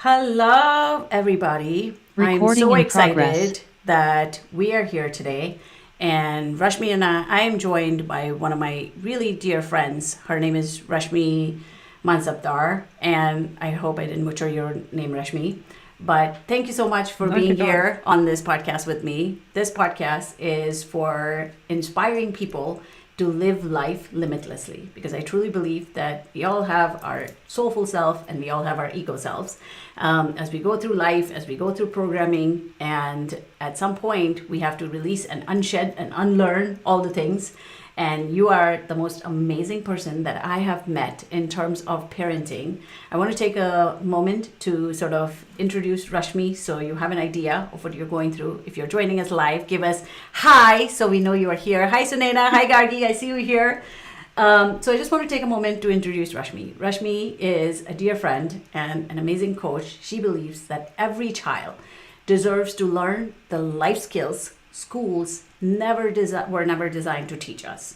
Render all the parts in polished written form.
Hello, everybody. I'm Recording so in progress. excited that we are here today. And Rashmi and I am joined by one of my really dear friends. Her name is Rashmi Mansabdar. And I hope I didn't butcher your name, Rashmi. But thank you so much for Not being at all. here on this podcast with me. This podcast is for inspiring people to live life limitlessly because I truly believe that we all have our soulful self and we all have our ego selves. As we go through life, as we go through programming, and at some point we have to release and unshed and unlearn all the things. And you are the most amazing person that I have met in terms of parenting. I want to take a moment to sort of introduce Rashmi so you have an idea of what you're going through. If you're joining us live, give us hi so we know you are here. Hi, Sunena. Hi, Gargi. I see you here. So I just want to take a moment to introduce Rashmi. Rashmi is a dear friend and an amazing coach. She believes that every child deserves to learn the life skills schools were never designed to teach us.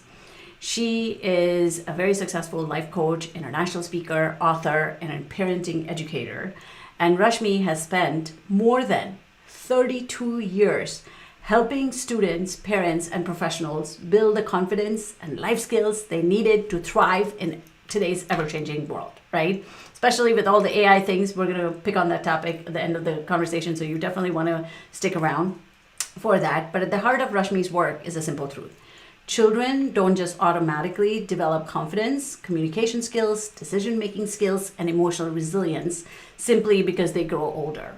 She is a very successful life coach, international speaker, author, and a parenting educator. And Rashmi has spent more than 32 years helping students, parents, and professionals build the confidence and life skills they needed to thrive in today's ever-changing world, right? Especially with all the AI things. We're going to pick on that topic at the end of the conversation, so you definitely want to stick around for that. But at the heart of Rashmi's work is a simple truth. Children don't just automatically develop confidence, communication skills, decision making skills, and emotional resilience simply because they grow older.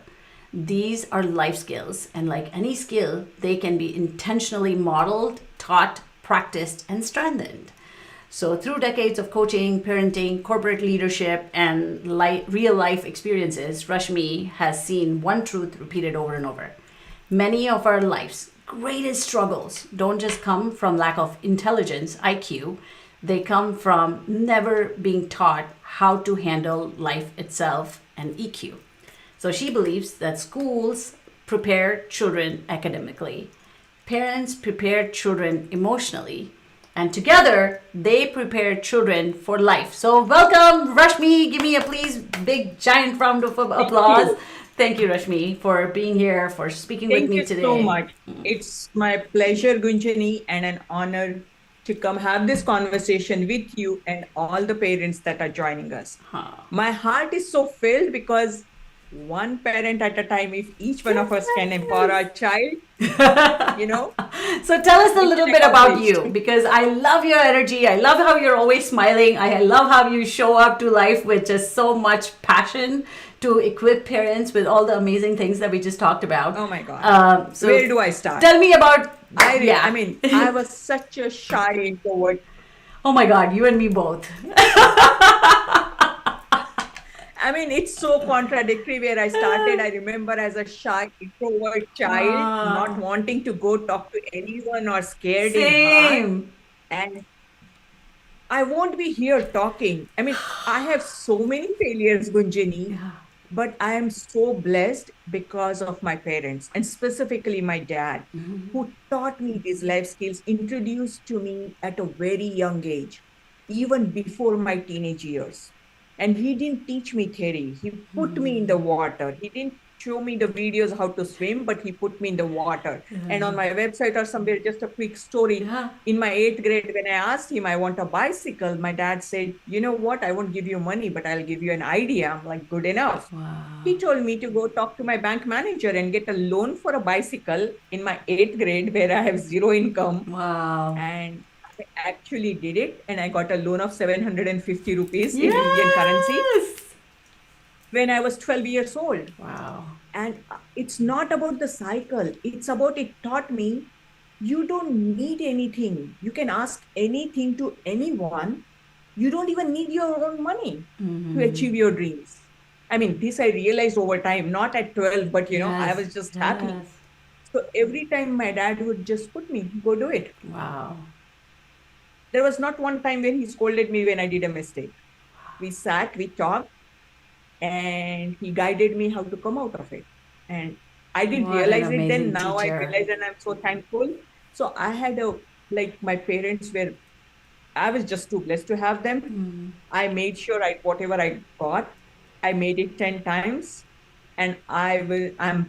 These are life skills, and like any skill, they can be intentionally modeled, taught, practiced, and strengthened. So, through decades of coaching, parenting, corporate leadership, and real life experiences, Rashmi has seen one truth repeated over and over. Many of our life's greatest struggles don't just come from lack of intelligence, IQ, they come from never being taught how to handle life itself and EQ. So she believes that schools prepare children academically, parents prepare children emotionally, and together they prepare children for life. So welcome, Rashmi. Give me a please big giant round of Thank applause. you. Thank you, Rashmi, for being here, for speaking with Thank me you so today. much. It's my pleasure, Gunjani, and an honor to come have this conversation with you and all the parents that are joining us. Huh. My heart is so filled because one parent at a time, if each one of us can empower Yes. our child, you know, So tell us a little mission bit about accomplished. you because I love your energy. I love how you're always smiling. I love how you show up to life with just so much passion to equip parents with all the amazing things that we just talked about. Oh my God. So Where do I start? tell me about, I yeah. mean, I was such a shy introvert. Oh my God, you and me both. I mean, it's so contradictory where I started. I remember as a shy, introvert child, not Ah, wanting to go talk to anyone or scared in heart. same. And I won't be here talking. I mean, I have so many failures, Gunjani, Yeah. but I am so blessed because of my parents and specifically my dad, who taught me these life skills, introduced to me at a very young age, even before my teenage years. And he didn't teach me theory. He put me in the water. He didn't show me the videos how to swim, but he put me in the water. And on my website or somewhere, just a quick story. Yeah. In my eighth grade, when I asked him, I want a bicycle, my dad said, you know what? I won't give you money, but I'll give you an idea. I'm like, good enough. Wow. He told me to go talk to my bank manager and get a loan for a bicycle in my eighth grade where I have zero income. Wow. And I actually did it. And I got a loan of 750 rupees in Indian currency Yes. when I was 12 years old. Wow. And it's not about the cycle. It's about it taught me you don't need anything. You can ask anything to anyone. You don't even need your own money to achieve your dreams. I mean, this I realized over time, not at 12, but I Yes. was just happy. Yes. So every time my dad would just put me, go do it. Wow. There was not one time when he scolded me when I did a mistake. We sat, we talked, and he guided me how to come out of it. And I didn't What an realize it then. amazing Now I teacher. realize, and I'm so thankful. So I had like my parents were, I was just too blessed to have them. I made sure whatever I got, I made it 10 times. and I'm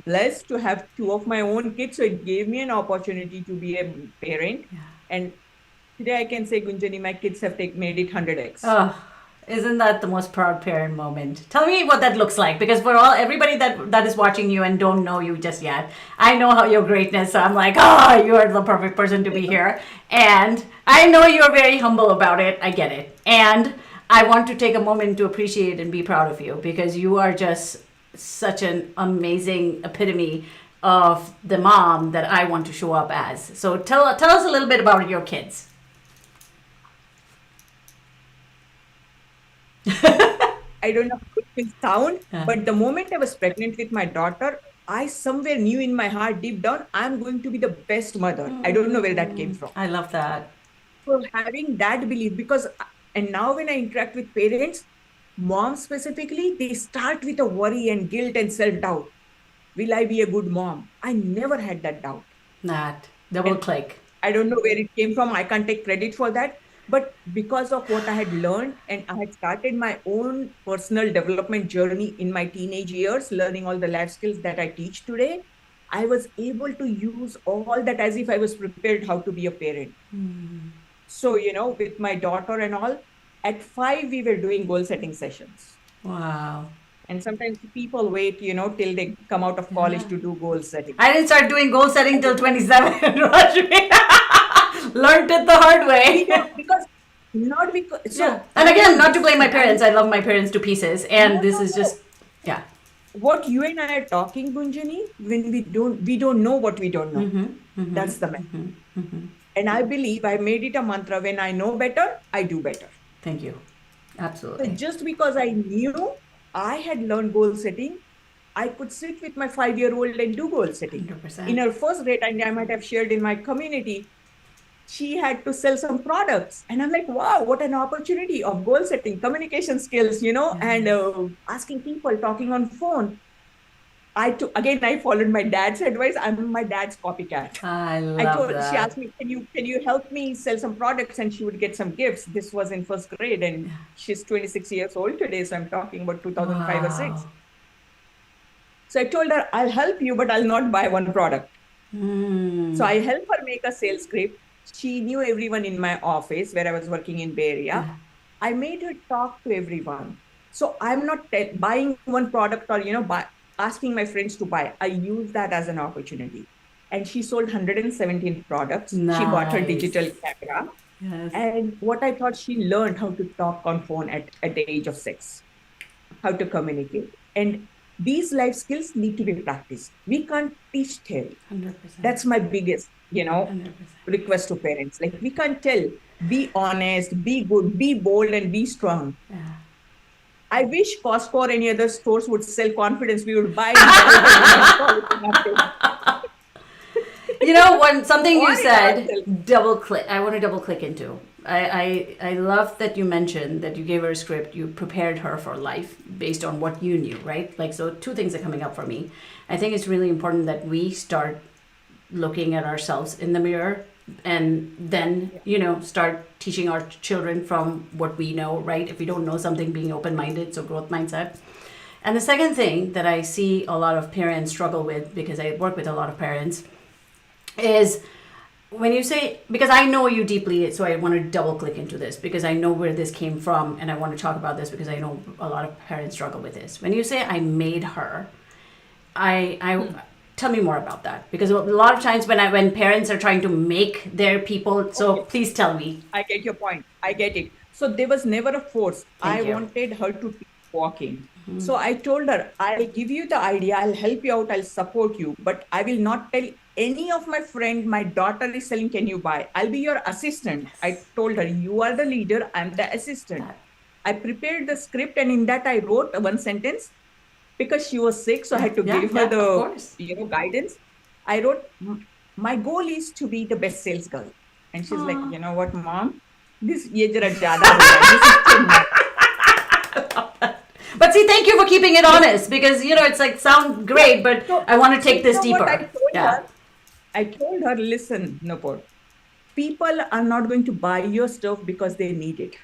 blessed to have two of my own kids. So it gave me an opportunity to be a parent. And today I can say, Gunjani, my kids have made it 100x. Oh, isn't that the most proud parent moment? Tell me what that looks like, because for everybody that is watching you and don't know you just yet, I know how your greatness. So I'm like, oh, you are the perfect person to be here, and I know you're very humble about it. I get it, and I want to take a moment to appreciate and be proud of you because you are just such an amazing epitome of the mom that I want to show up as. So tell us a little bit about your kids. I don't know how it will sound, but the moment I was pregnant with my daughter, I somewhere knew in my heart, deep down, I'm going to be the best mother. I don't know where that came from. I love that. So having that belief, and now when I interact with parents, moms specifically, they start with a worry and guilt and self-doubt. Will I be a good mom? I never had that doubt. Not double click. I don't know where it came from. I can't take credit for that. But because of what I had learned, and I had started my own personal development journey in my teenage years, learning all the life skills that I teach today, I was able to use all that as if I was prepared how to be a parent. So, with my daughter and all, at 5, we were doing goal setting sessions. Wow. And sometimes people wait, till they come out of college to do goal setting. I didn't start doing goal setting till 27, Rashmi. Learned it the hard way. Not because. So, and again, not to blame my parents. I love my parents to pieces. And this is just, yeah. What you and I are talking, Gunjani, when we don't know what we don't know. That's the matter. And I believe I made it a mantra. When I know better, I do better. Thank you. Absolutely. So just because I knew I had learned goal setting, I could sit with my 5-year-old and do goal setting. 100%. In her first grade, and I might have shared in my community, she had to sell some products. And I'm like, wow, what an opportunity of goal setting, communication skills, and asking people, talking on phone. I followed my dad's advice. I'm my dad's copycat. I love that. She asked me, can you help me sell some products? And she would get some gifts. This was in first grade, and she's 26 years old today. So I'm talking about 2005 or 6. So I told her, I'll help you, but I'll not buy one product. So I helped her make a sales script. She knew everyone in my office where I was working in Bay Area. I made her talk to everyone. So I'm not buying one product or, asking my friends to buy. I use that as an opportunity. And she sold 117 products. Nice. She got her digital camera. Yes. And what I thought, she learned how to talk on phone at the age of 6, how to communicate. And these life skills need to be practiced. We can't teach theory. 100%. That's my biggest, 100%. request to parents. Like, we can't tell, be honest, be good, be bold, and be strong. Yeah. I wish Costco or any other stores would sell confidence. We would buy. Something you said, double click. I want to double click into. I love that you mentioned that you gave her a script. You prepared her for life based on what you knew, right? Like, so 2 things are coming up for me. I think it's really important that we start looking at ourselves in the mirror and then, start teaching our children from what we know, right? If we don't know something, being open-minded, so growth mindset. And the second thing that I see a lot of parents struggle with, because I work with a lot of parents, is when you say, because I know you deeply, so I want to double click into this because I know where this came from and I want to talk about this because I know a lot of parents struggle with this. When you say I made her, tell me more about that, because a lot of times when parents are trying to make their people, please tell me. I get your point. I get it. So there was never a force. Thank you. Wanted her to keep walking. So I told her, I'll give you the idea, I'll help you out, I'll support you, but I will not tell any of my friend, my daughter is selling, can you buy? I'll be your assistant. Yes. I told her, you are the leader, I'm the assistant. I prepared the script, and in that I wrote one sentence because she was sick. So I had to give her the guidance. I wrote, my goal is to be the best sales girl. And she's like, you know what, mom? This ye jara zyada ho raha hai. But see, thank you for keeping it honest, because, it's like, sound great, but I want to take this deeper. I told her, listen, Nupur, people are not going to buy your stuff because they need it.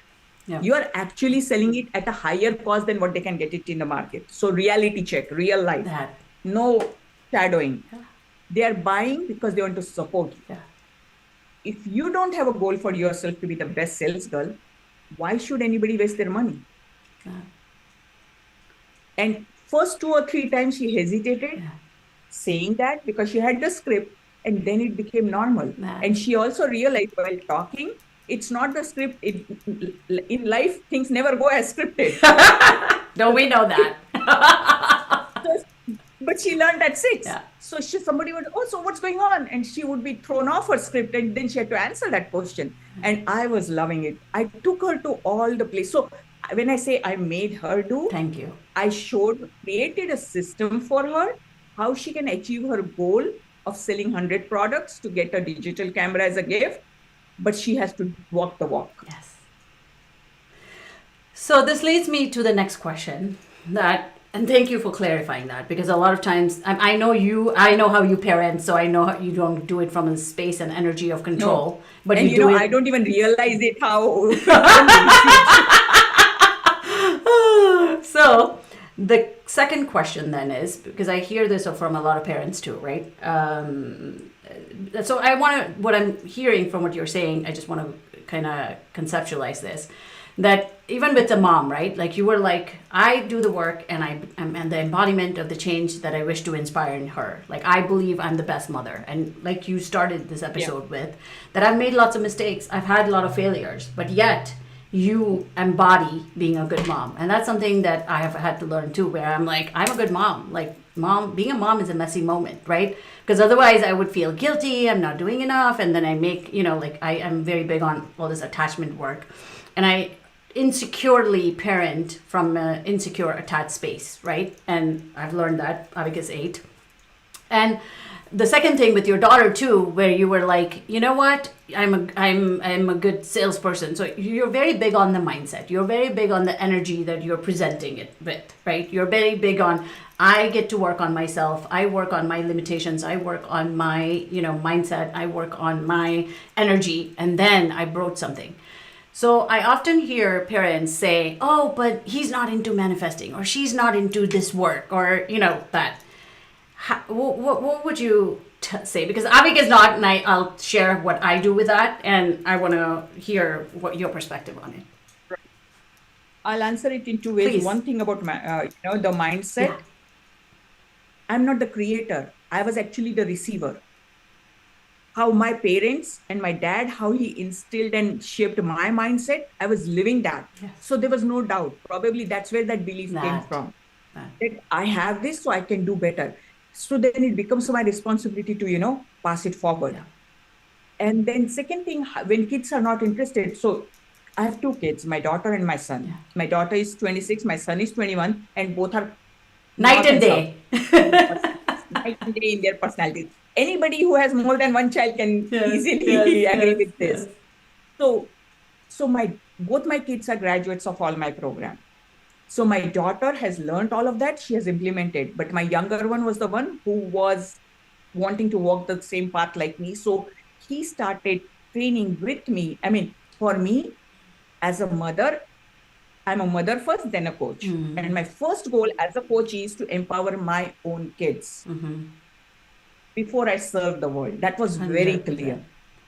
Yeah. You are actually selling it at a higher cost than what they can get it in the market. So reality check, real life, That. no shadowing. Yeah. They are buying because they want to support you. Yeah. If you don't have a goal for yourself to be the best sales girl, why should anybody waste their money? Yeah. And first 2 or 3 times she hesitated Yeah. saying that because she had the script, and then it became normal. That. And she also realized while talking, it's not the script. In life, things never go as scripted. Don't we know that? But she learned at 6. Yeah. So somebody would, oh, so what's going on? And she would be thrown off her script, and then she had to answer that question. And I was loving it. I took her to all the places. So when I say I made her do, Thank you. I created a system for her, how she can achieve her goal of selling 100 products to get a digital camera as a gift. But she has to walk the walk. Yes. So this leads me to the next question and thank you for clarifying that, because a lot of times I know how you parent, so I know how you don't do it from a space and energy of control. No. But and you do it. I don't even realize it how. So the second question then is, because I hear this from a lot of parents too, right? So what I'm hearing from what you're saying, I just want to kind of conceptualize this. That even with the mom, right? Like you were like, I do the work and I'm the embodiment of the change that I wish to inspire in her. Like I believe I'm the best mother. And like you started this episode with, that I've made lots of mistakes. I've had a lot of failures, but yet you embody being a good mom. And that's something that I have had to learn too, where I'm like, I'm a good mom. Like being a mom is a messy moment, right? Because otherwise I would feel guilty, I'm not doing enough. And then I make, I'm very big on all this attachment work. And I insecurely parent from an insecure attached space, right? And I've learned that. Avika's 8. And the second thing with your daughter too, where you were like, you know what, I'm a good salesperson. So you're very big on the mindset. You're very big on the energy that you're presenting it with, right? You're very big on, I get to work on myself. I work on my limitations. I work on my, mindset. I work on my energy. And then I brought something. So I often hear parents say, oh, but he's not into manifesting, or she's not into this work, or, that. What would you say? Because Avik is not, and I'll share what I do with that, and I want to hear what your perspective on it. I'll answer it in 2 ways. Please. One thing about the mindset. Yeah. I'm not the creator. I was actually the receiver. How my parents and my dad, how he instilled and shaped my mindset, I was living that. Yes. So there was no doubt. Probably that's where that belief came from. That I have this, so I can do better. So then it becomes my responsibility to, pass it forward. Yeah. And then second thing, when kids are not interested. So I have 2 kids, my daughter and my son. Yeah. My daughter is 26, my son is 21, and both are night and day. Night and day in their personalities. Anybody who has more than one child can easily agree with this. Yes. So both my kids are graduates of all my program. So my daughter has learned all of that. She has implemented. But my younger one was the one who was wanting to walk the same path like me. So he started training with me. I mean, for me, as a mother, I'm a mother first, then a coach. Mm-hmm. And my first goal as a coach is to empower my own kids. Mm-hmm. Before I serve the world. That was very 100%. Clear.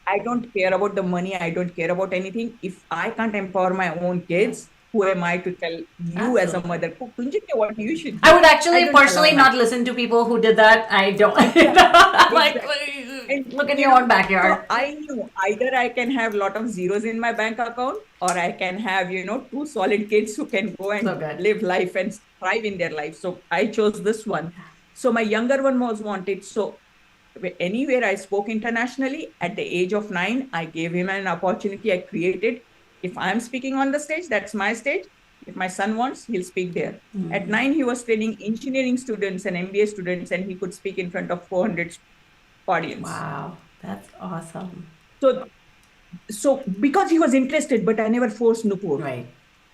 I don't care about the money. I don't care about anything. If I can't empower my own kids, who am I to tell you Absolutely. As a mother, what you should do? I would actually personally not listen to people who did that. I don't. Look in your own backyard. So I knew either I can have a lot of zeros in my bank account, or I can have, 2 solid kids who can go and live life and thrive in their life. So I chose this one. So my younger one was wanted. So anywhere I spoke internationally, at the age of 9, I gave him an opportunity I created. If I'm speaking on the stage, that's my stage. If my son wants, he'll speak there. Mm-hmm. At 9, he was training engineering students and MBA students, and he could speak in front of 400 audience. Wow, that's awesome. So because he was interested, but I never forced Nupur. Right.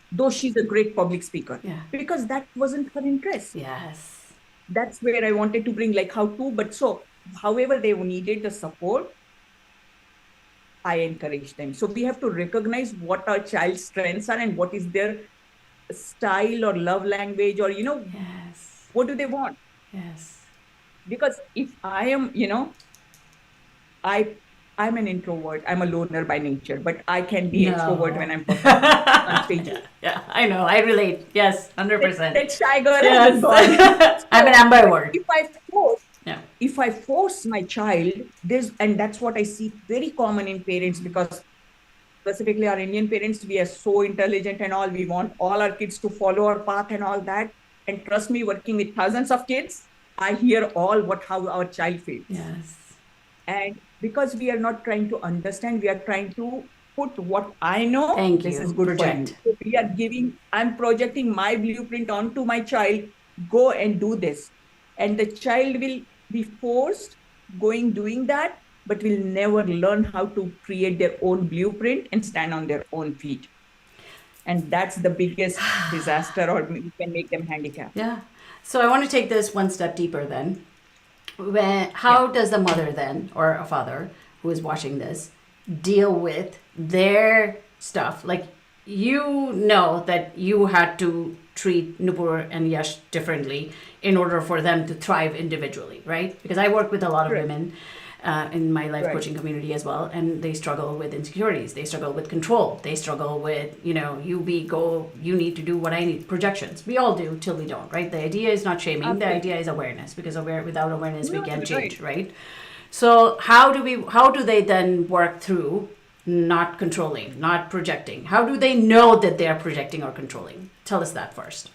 Though she's a great public speaker. Yeah. Because that wasn't her interest. Yes. That's where I wanted to bring how to, but so however they needed the support, I encourage them. So we have to recognize what our child's strengths are and what is their style or love language, or Yes. what do they want. Yes. Because if I am, I I'm an introvert. I'm a loner by nature, but I can be extrovert when No. I'm performing on Yeah, stages. yeah, I know. I relate. Yes, That, 100%. that shy girl hasn't Yes. gone. I'm an So, but ambivert. Yeah. if I force my child, and that's what I see very common in parents, because specifically our Indian parents, we are so intelligent and all. We want all our kids to follow our path and all that. And trust me, working with thousands of kids, I hear all what how our child feels. Yes. And because we are not trying to understand, we are trying to put what I know, Thank this is you. good for you. Project. So we are giving, I'm projecting my blueprint onto my child, go and do this. And the child will be forced doing that, but will never learn how to create their own blueprint and stand on their own feet. And that's the biggest disaster, or we can make them handicapped. Yeah. So I want to take this one step deeper then. Yeah. How does the mother then, or a father who is watching this, deal with their stuff? Like, you know that you had to treat Nupur and Yash differently in order for them to thrive individually, right? Because I work with a lot of Right. women in my life Right. coaching community as well, and they struggle with insecurities, they struggle with control, they struggle with, you be go, you need to do what I need, projections. We all do till we don't, right? The idea is not shaming, the Absolutely. idea is awareness, because without awareness we No, can't you're right. change, right? So how do they then work through not controlling, not projecting? How do they know that they are projecting or controlling? Tell us that first.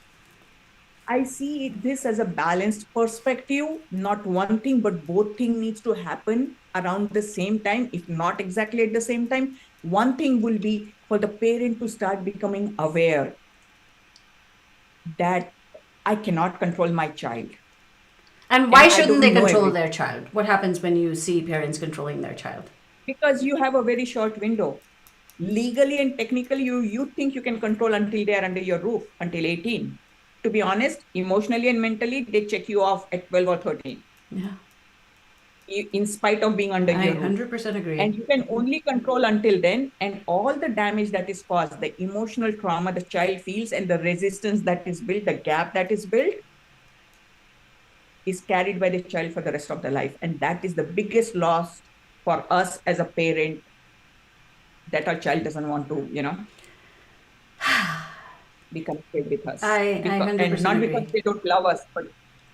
I see this as a balanced perspective, not one thing, but both thing needs to happen around the same time, if not exactly at the same time. One thing will be for the parent to start becoming aware that I cannot control my child And and why I shouldn't don't they know control everything. their child? What happens when you see parents controlling their child? Because you have a very short window. Legally and technically, you think you can control until they are under your roof, until 18. To be honest, emotionally and mentally, they check you off at 12 or 13, Yeah, in spite of being under I your roof. 100% agree. And you can only control until then. And all the damage that is caused, the emotional trauma the child feels, and the resistance that is built, the gap that is built, is carried by the child for the rest of the life. And that is the biggest loss for us as a parent, that our child doesn't want to, be connected with us. I And 100% not because agree they don't love us, but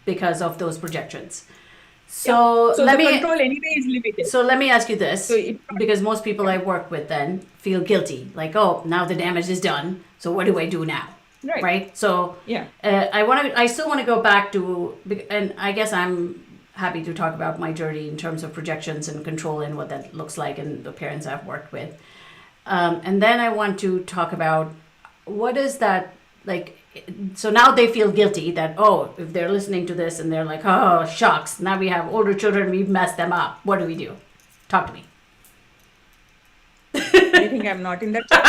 because of those projections. yeah. So So the control anyway is limited. let me ask you So this, it's not, because most people yeah, I work with then feel guilty, like, oh, now the damage is done. So what do I do now? right. Right? So Yeah. I still want to go back to, and I guess I'm happy to talk about my journey in terms of projections and control and what that looks like and the parents I've worked with. And then I want to talk about what is that like. So now they feel guilty that, oh, if they're listening to this and they're like, oh, shucks, now we have older children, we've messed them up. What do we do? Talk to me. You think I'm not in that chat?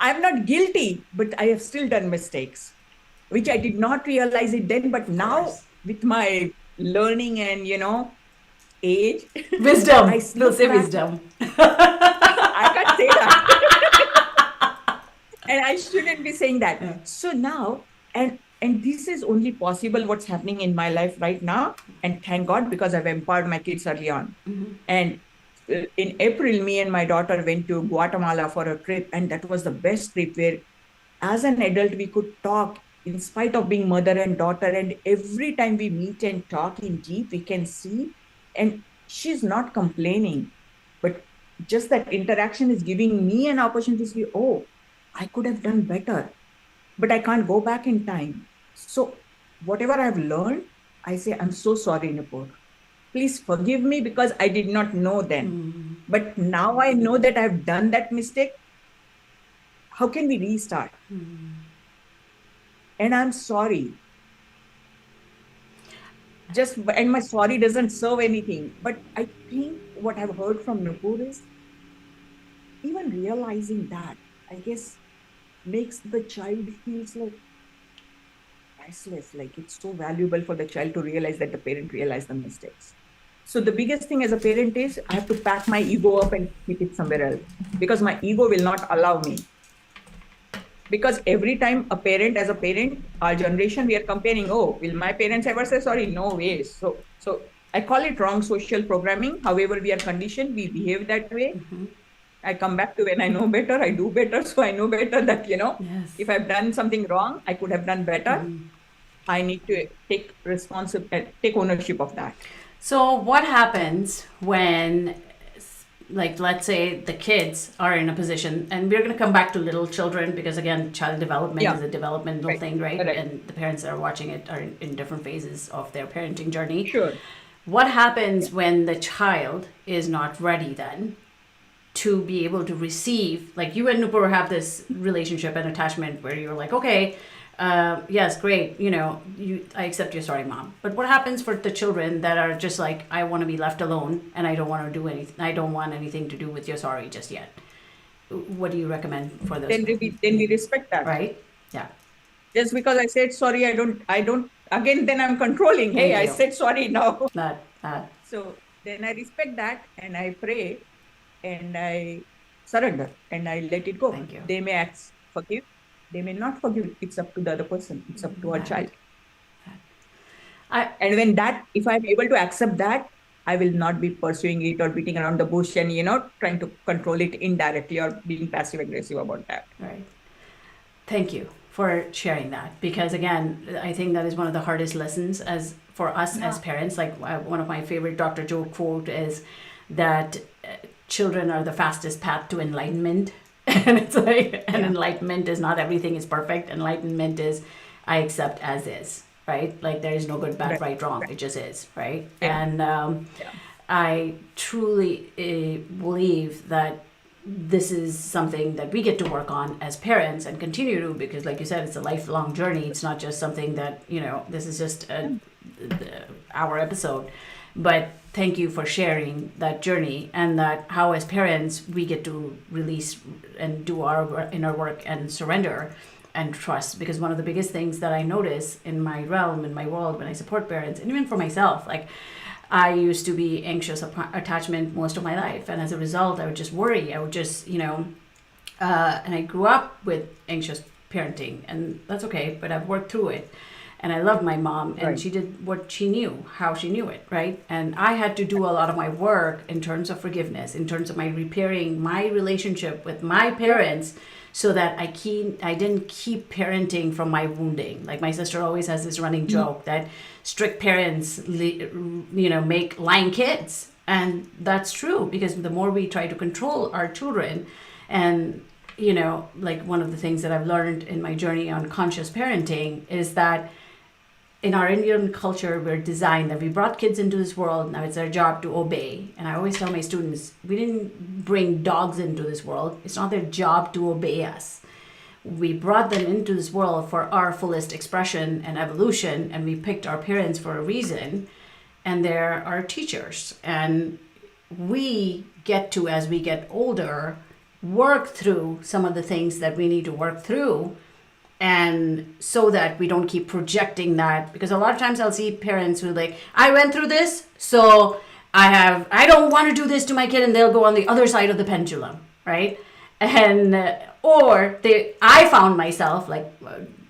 I'm not guilty, but I have still done mistakes, which I did not realize it then. But Of now, course. with my learning and, age, I Wisdom. We'll look say back. wisdom. I can't say that. And I shouldn't be saying that. Yeah. So now, and this is only possible what's happening in my life right now. And thank God, because I've empowered my kids early on. And in April, me and my daughter went to Guatemala for a trip, and that was the best trip where, as an adult, we could talk in spite of being mother and daughter. And every time we meet and talk in deep, we can see, and she's not complaining, but just that interaction is giving me an opportunity to see, oh, I could have done better, but I can't go back in time. So whatever I've learned, I say, I'm so sorry, Nipur. Please forgive me because I did not know then. But now I know that I've done that mistake. How can we restart? And I'm sorry. And my sorry doesn't serve anything. But I think what I've heard from Nupur is, even realizing that, I guess, makes the child feels like, priceless. Like it's so valuable for the child to realize that the parent realized the mistakes. So the biggest thing as a parent is I have to pack my ego up and keep it somewhere else because my ego will not allow me. Because every time as a parent, our generation, we are comparing, oh, will my parents ever say sorry? No way. So I call it wrong social programming. However, we are conditioned, we behave that way. I come back to when I know better, I do better. So I know better that, Yes. if I've done something wrong, I could have done better. I need to take ownership of that. So what happens when, like, let's say the kids are in a position, and we're going to come back to little children because again, child development Yeah, is a developmental right. thing, right? Correct. And the parents that are watching it are in different phases of their parenting journey. Sure. What happens Yeah. when the child is not ready then to be able to receive, like you and Nupur have this relationship and attachment where you're like, okay, yes, great, I accept your sorry, mom. But what happens for the children that are just like, I want to be left alone and I don't want to do anything, I don't want anything to do with your sorry just yet? What do you recommend for those? Then we respect that. Right? Yeah. Just because I said sorry, again, then I'm controlling. Hey, I Thank you. said sorry now. That. So then I respect that and I pray and I surrender and I let it go. Thank you. They may forgive, they may not forgive. It's up to the other person, it's up to our Right. child. I And if I'm able to accept that, I will not be pursuing it or beating around the bush and, trying to control it indirectly or being passive aggressive about that. Right. Thank you for sharing that, because again, I think that is one of the hardest lessons as for us as parents. Like one of my favorite Dr. Joe quote is that children are the fastest path to enlightenment. And it's like, and enlightenment is not everything is perfect. Enlightenment is I accept as is, right? Like there is no good, bad, right, wrong. It just is, right? Yeah. And I truly believe that this is something that we get to work on as parents and continue to, because like you said, it's a lifelong journey. It's not just something that, this is just our episode. But thank you for sharing that journey, and that how as parents we get to release and do our inner work and surrender and trust. Because one of the biggest things that I notice in my realm, in my world, when I support parents, and even for myself, like I used to be anxious attachment most of my life, and as a result, I would just worry. I would just, and I grew up with anxious parenting, and that's okay. But I've worked through it, and I loved my mom, and she did what she knew, how she knew it, right? And I had to do a lot of my work in terms of forgiveness, in terms of my repairing my relationship with my parents, so that I didn't keep parenting from my wounding. Like my sister always has this running joke that strict parents, make lying kids. And that's true, because the more we try to control our children, and, like one of the things that I've learned in my journey on conscious parenting is that in our Indian culture, we're designed that we brought kids into this world. Now it's our job to obey. And I always tell my students, we didn't bring dogs into this world. It's not their job to obey us. We brought them into this world for our fullest expression and evolution. And we picked our parents for a reason. And they're our teachers. And we get to, as we get older, work through some of the things that we need to work through, and so that we don't keep projecting that. Because a lot of times I'll see parents who are like, I went through this, so I don't want to do this to my kid, and they'll go on the other side of the pendulum, right? And I found myself like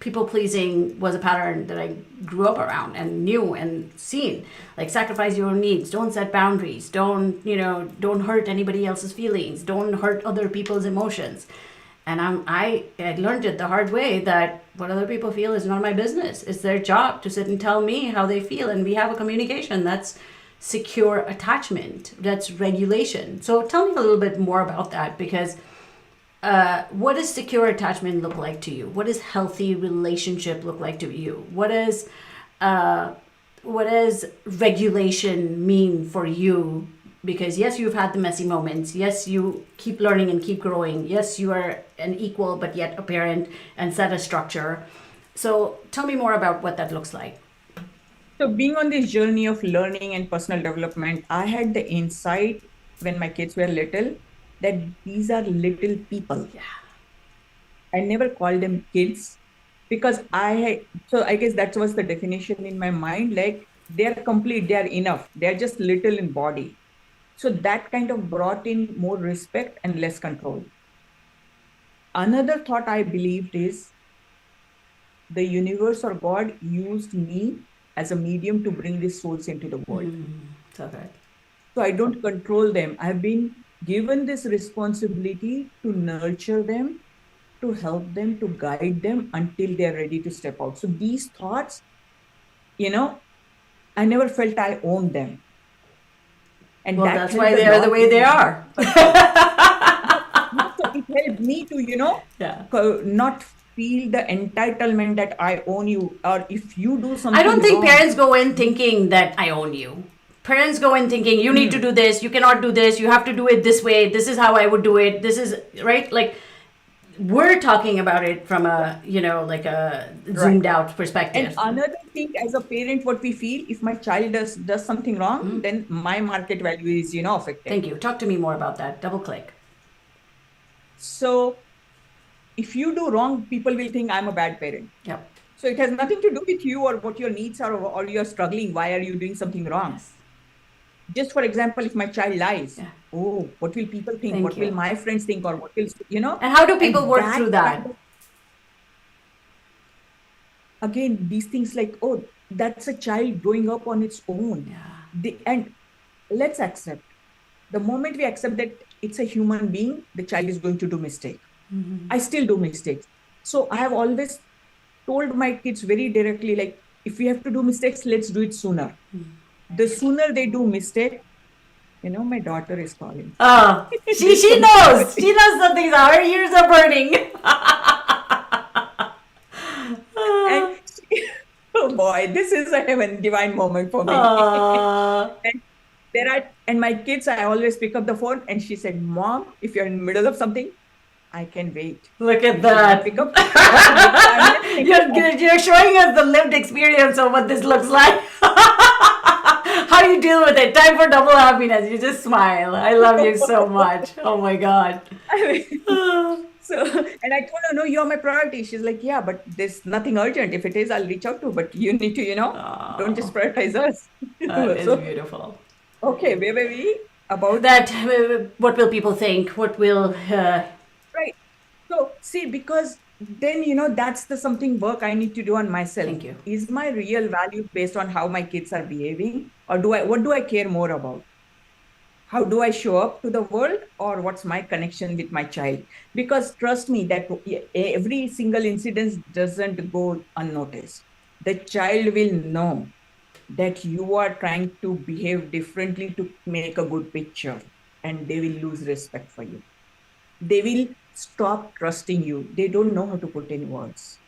people pleasing was a pattern that I grew up around and knew and seen. Like sacrifice your own needs, don't set boundaries, don't hurt anybody else's feelings, don't hurt other people's emotions. And I learned it the hard way that what other people feel is none of my business. It's their job to sit and tell me how they feel. And we have a communication that's secure attachment, that's regulation. So tell me a little bit more about that, because what does secure attachment look like to you? What does healthy relationship look like to you? What does regulation mean for you? Because yes, you've had the messy moments. Yes, you keep learning and keep growing. Yes, you are an equal but yet a parent and set a structure. So tell me more about what that looks like. So being on this journey of learning and personal development, I had the insight when my kids were little that these are little people. Yeah. I never called them kids because so I guess that was the definition in my mind. Like they're complete, they're enough, they're just little in body. So that kind of brought in more respect and less control. Another thought I believed is the universe or God used me as a medium to bring these souls into the world. So good. So I don't control them. I've been given this responsibility to nurture them, to help them, to guide them until they're ready to step out. So these thoughts, you know, I never felt I owned them. And Well, that that's helped why a they are the lot way they are. So it helped me to, Yeah. not feel the entitlement that I own you, or if you do I something don't think wrong. parents go in thinking that I own you. Parents go in thinking you need to do this, you cannot do this, you have to do it this way, this is how I would do it, this is right. Like we're talking about it from a like a zoomed out perspective. And another thing, as a parent, what we feel, if my child does something wrong, then my market value is, affected. Thank you. Talk to me more about that. Double click. So if you do wrong, people will think I'm a bad parent. Yep. So it has nothing to do with you or what your needs are, or you're struggling. Why are you doing something wrong? Yes. Just for example, if my child lies, Yeah. oh, what will people think? Thank What you. will my friends think? Or what will, And how do people work that through that? Again, these things like, oh, that's a child growing up on its own. Yeah. And let's accept. The moment we accept that it's a human being, the child is going to do mistake. I still do mistakes. So I have always told my kids very directly, like, if we have to do mistakes, let's do it sooner. The sooner they do mistake, my daughter is calling. Oh, she knows. She knows something's out. Her ears are burning. And oh boy, this is a divine moment for me. And my kids, I always pick up the phone and she said, Mom, if you're in the middle of something, I can wait. Look at that. Pick up. You're showing us the lived experience of what this looks like. How do you deal with it? Time for double happiness. You just smile. I love you so much. Oh my God. So, and I told her, no, you're my priority. She's like, yeah, but there's nothing urgent. If it is, I'll reach out to, but you need to, don't just prioritize us. That is beautiful. Okay, where were we? About that, what will people think? What will... Right. So, see, because then, that's the something work I need to do on myself. Thank you. Is my real value based on how my kids are behaving? Or what do I care more about? How do I show up to the world, or what's my connection with my child? Because trust me, that every single incident doesn't go unnoticed. The child will know that you are trying to behave differently to make a good picture, and they will lose respect for you. They will stop trusting you. They don't know how to put in words.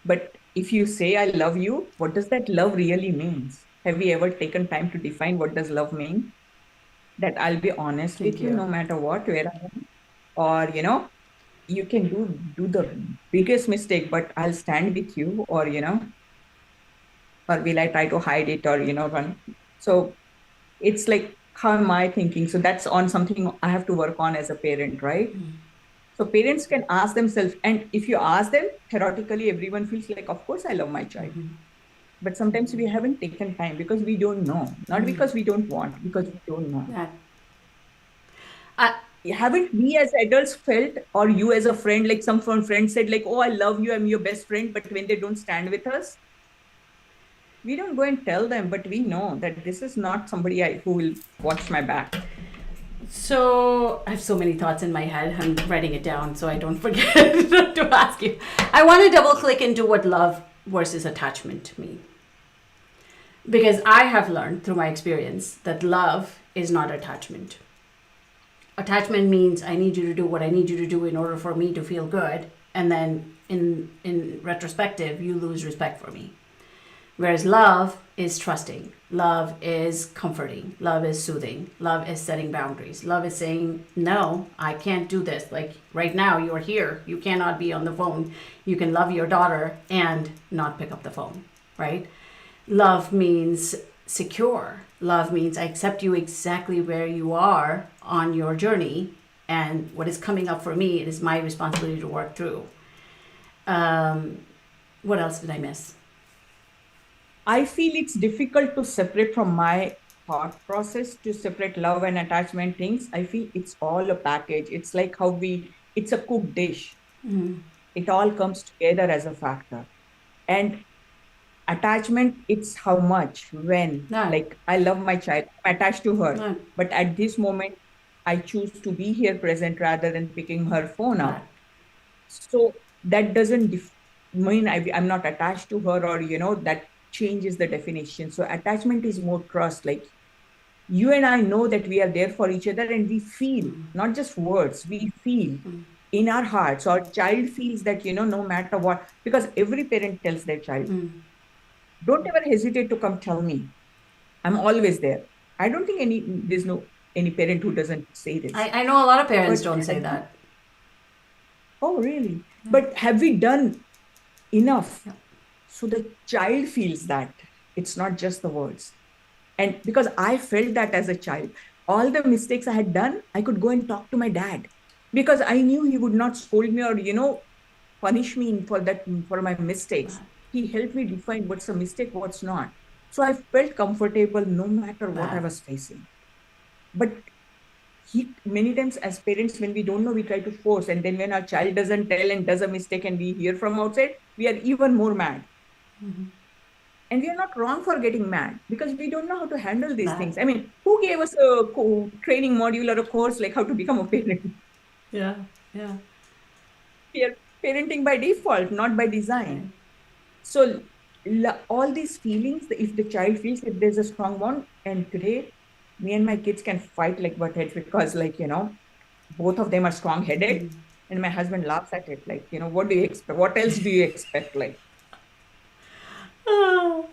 But if you say, I love you, what does that love really mean? Have we ever taken time to define what does love mean? That I'll be honest with you no matter what, where I am. Or, you can do the biggest mistake, but I'll stand with you, or, or will I try to hide it, or, run? So it's like, how am I thinking? So that's on something I have to work on as a parent, right? So parents can ask themselves, and if you ask them, theoretically, everyone feels like, of course, I love my child. But sometimes we haven't taken time because we don't know. Not because we don't want, because we don't know. Haven't we as adults felt, or you as a friend, like some friend said, like, oh, I love you, I'm your best friend, but when they don't stand with us, we don't go and tell them, but we know that this is not somebody who will watch my back. So I have so many thoughts in my head. I'm writing it down so I don't forget to ask you. I want to double click into what love versus attachment mean. Because I have learned through my experience that love is not attachment. Attachment means I need you to do what I need you to do in order for me to feel good. And then in retrospective, you lose respect for me. Whereas love is trusting. Love is comforting. Love is soothing. Love is setting boundaries. Love is saying, no, I can't do this. Like right now, you're here. You cannot be on the phone. You can love your daughter and not pick up the phone, right? Love means secure. Love means I accept you exactly where you are on your journey. And what is coming up for me, it is my responsibility to work through. Um, what else did I miss? I feel it's difficult to separate from my thought process to separate love and attachment things. I feel it's all a package. It's like it's a cooked dish. It all comes together as a factor. And attachment, it's how much, when, No, like I love my child, I'm attached to her. no, But at this moment, I choose to be here present rather than picking her phone no. up. So that doesn't mean I'm not attached to her, or that changes the definition. So attachment is more trust. Like you and I know that we are there for each other, and we feel, not just words, we feel in our hearts. Our child feels that, no matter what, because every parent tells their child, don't ever hesitate to come tell me. I'm always there. I don't think there's no any parent who doesn't say this. I know a lot of parents But don't say that. oh, really? But have we done enough Yeah. so the child feels that it's not just the words? And because I felt that as a child, all the mistakes I had done, I could go and talk to my dad because I knew he would not scold me or, punish me for my mistakes. He helped me define what's a mistake, what's not. So I felt comfortable no matter what I Right. was facing. But many times as parents, when we don't know, we try to force. And then when our child doesn't tell and does a mistake and we hear from outside, we are even more mad. And we are not wrong for getting mad because we don't know how to handle these Right. things. I mean, who gave us a training module or a course like how to become a parent? Yeah. Yeah. We are parenting by default, not by design. Right. So all these feelings, if the child feels that there's a strong bond, and today me and my kids can fight like buttheads because, like, both of them are strong headed, and my husband laughs at it. Like, what do you expect? What else do you expect? Like, Oh.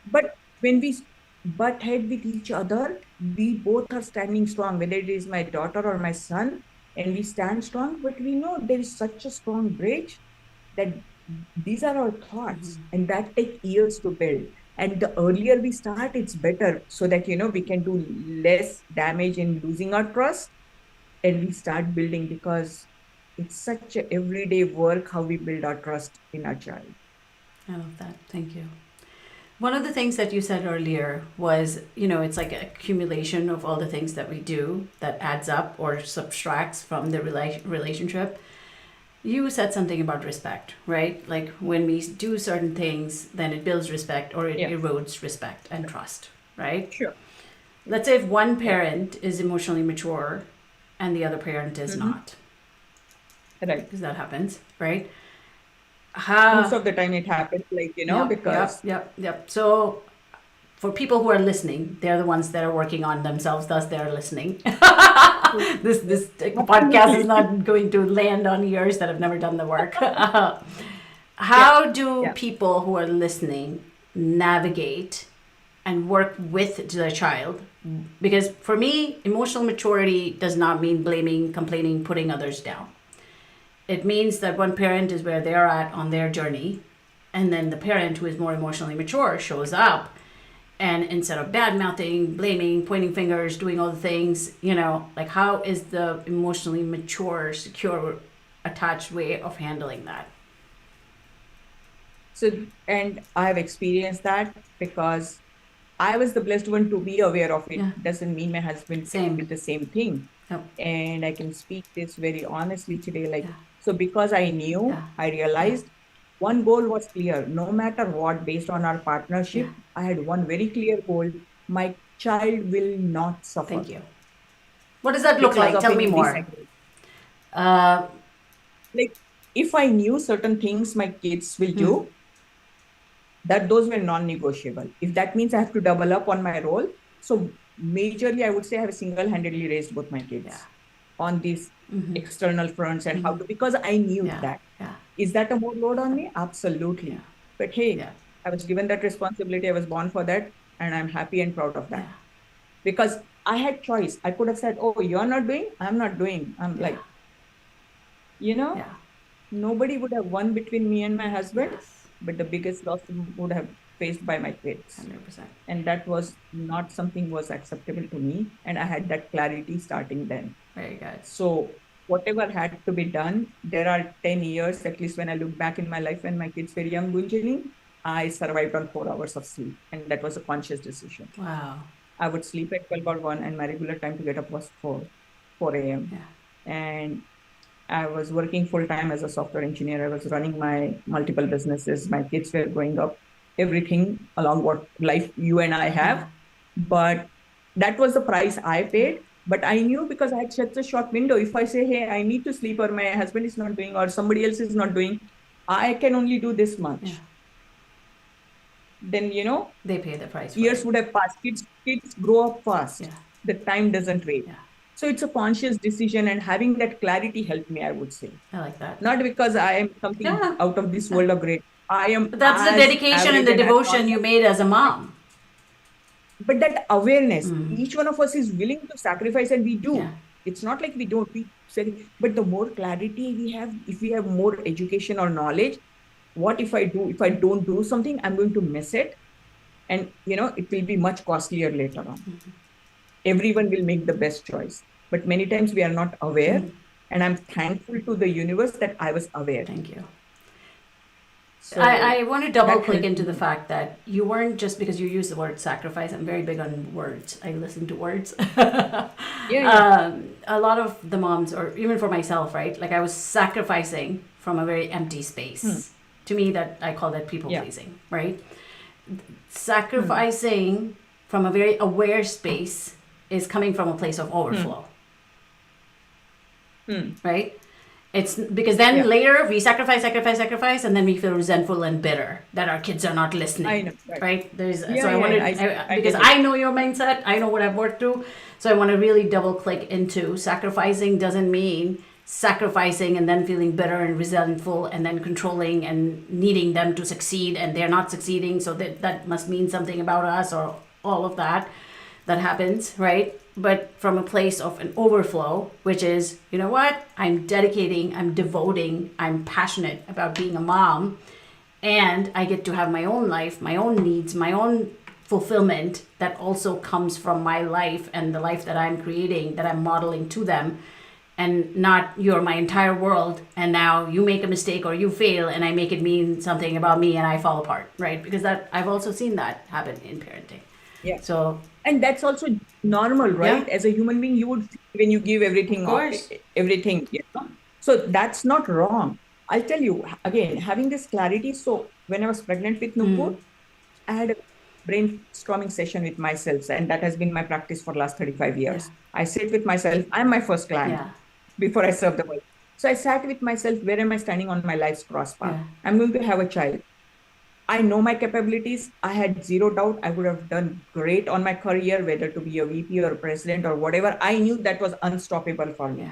but when we butt head with each other, we both are standing strong, whether it is my daughter or my son, and we stand strong. But we know there is such a strong bridge that these are our thoughts, and that take years to build. And the earlier we start, it's better, so that we can do less damage in losing our trust, and we start building, because it's such a everyday work how we build our trust in our child. I love that. Thank you. One of the things that you said earlier was, it's like an accumulation of all the things that we do that adds up or subtracts from the relationship. You said something about respect, right? Like when we do certain things, then it builds respect or it Yeah, erodes respect and trust, right? sure. Let's say if one Yeah. parent is emotionally mature and the other parent is Mm-hmm. not, Right. because that happens, right? Most of the time it happens, like, Yep, yep, because yep, yep. So for people who are listening, they're the ones that are working on themselves, thus they're listening. This podcast is absolutely. not going to land on ears that have never done the work. Yeah, How do yeah. people who are listening navigate and work with their child? Because for me, emotional maturity does not mean blaming, complaining, putting others down. It means that one parent is where they're at on their journey, and then the parent who is more emotionally mature shows up, and instead of bad mouthing, blaming, pointing fingers, doing all the things, like how is the emotionally mature, secure, attached way of handling that? So, and I have experienced that because I was the blessed one to be aware of it. Yeah, Doesn't mean my husband same. did the same thing. Yep. And I can speak this very honestly today. Like, Yeah, so because I knew, yeah, I yeah, realized one goal was clear. No matter what, based on our yeah. partnership, I had one very clear goal. My child will not suffer Thank you. What does that look because like? of Tell me any more. disagreement. Uh, Like, if I knew certain things my kids will hmm, do, that those were non-negotiable. If that means I have to double up on my role, so majorly I would say I have single-handedly raised both my yeah, kids on these external fronts, and how to, because I knew yeah, that. yeah, Is that a more load on me? yeah, Absolutely. But hey, yeah, I was given that responsibility. I was born for that, and I'm happy and proud of that. yeah, Because I had choice. I could have said, "Oh, you're not doing, I'm not doing." I'm yeah, like, you know, yeah. nobody would have won between me and my husband, Yes, but the biggest loss would have faced by my kids. 100%. And that was not something was acceptable to me. And I had that clarity starting then. Very good. So whatever had to be done. There are 10 years, at least when I look back in my life when my kids were young, Gunjani, I survived on 4 hours of sleep. And that was a conscious decision. Wow. I would sleep at 12 or 1, and my regular time to get up was 4 a.m. Yeah. And I was working full time as a software engineer. I was running my multiple businesses. My kids were growing up, everything along what life you and I have. Yeah. But that was the price I paid. But I knew, because I had such a short window. If I say, hey, I need to sleep, or my husband is not doing, or somebody else is not doing, I can only do this much. Yeah. Then, they pay the price for years it. would have passed. Kids grow up fast. Yeah. The time doesn't wait. Yeah. So it's a conscious decision, and having that clarity helped me, I would say. I like that. Not because I am something out of this world of great. I am. But that's the dedication and the devotion you made as a mom. But that awareness, each one of us is willing to sacrifice, and we do. Yeah. It's not like we don't. But the more clarity we have, if we have more education or knowledge, what if I don't do something, I'm going to miss it. And, it will be much costlier later on. Everyone will make the best choice. But many times we are not aware. And I'm thankful to the universe that I was aware. Thank you. So I want to double click into the fact that you weren't, just because you use the word sacrifice. I'm very big on words. I listen to words. A lot of the moms, or even for myself, right? Like, I was sacrificing from a very empty space. To me, that I call that people pleasing, right? Sacrificing from a very aware space is coming from a place of overflow. Right? It's because then later we sacrifice, and then we feel resentful and bitter that our kids are not listening. I know, right? Because I know your mindset, I know what I've worked through. So I want to really double click into sacrificing doesn't mean sacrificing and then feeling bitter and resentful and then controlling and needing them to succeed, and they're not succeeding, so that must mean something about us, or all of that happens, right? But from a place of an overflow, which is, you know what, I'm dedicating, I'm devoting, I'm passionate about being a mom, and I get to have my own life, my own needs, my own fulfillment that also comes from my life and the life that I'm creating, that I'm modeling to them. And not, you're my entire world, and now you make a mistake or you fail and I make it mean something about me and I fall apart, right? Because that, I've also seen that happen in parenting. Yeah. So, and that's also normal, right? Yeah. As a human being, you would, when you give everything, Of course. everything. So that's not wrong. I'll tell you again, having this clarity. So when I was pregnant with Nupur, I had a brainstorming session with myself, and that has been my practice for the last 35 years. I sit with myself. I'm my first client before I serve the world. So I sat with myself, where am I standing on my life's cross path? I'm going to have a child. I know my capabilities. I had zero doubt I would have done great on my career, whether to be a VP or a president or whatever. I knew that was unstoppable for me.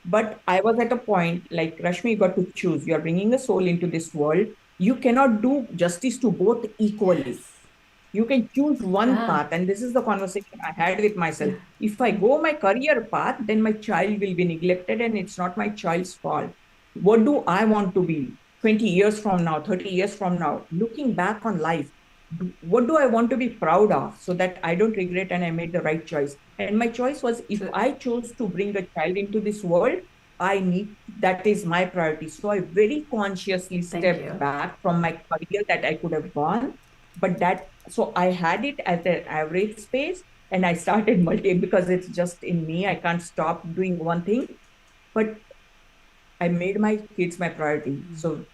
But I was at a point, like, Rashmi, you got to choose. You're bringing a soul into this world. You cannot do justice to both equally. You can choose one path. And this is the conversation I had with myself. If I go my career path, then my child will be neglected, and it's not my child's fault. What do I want to be 20 years from now, 30 years from now? Looking back on life, what do I want to be proud of, so that I don't regret and I made the right choice? And my choice was, if I chose to bring a child into this world, that is my priority. So I very consciously stepped back from my career that I could have gone. So I had it at an average space, and I started because it's just in me. I can't stop doing one thing, but I made my kids my priority. So,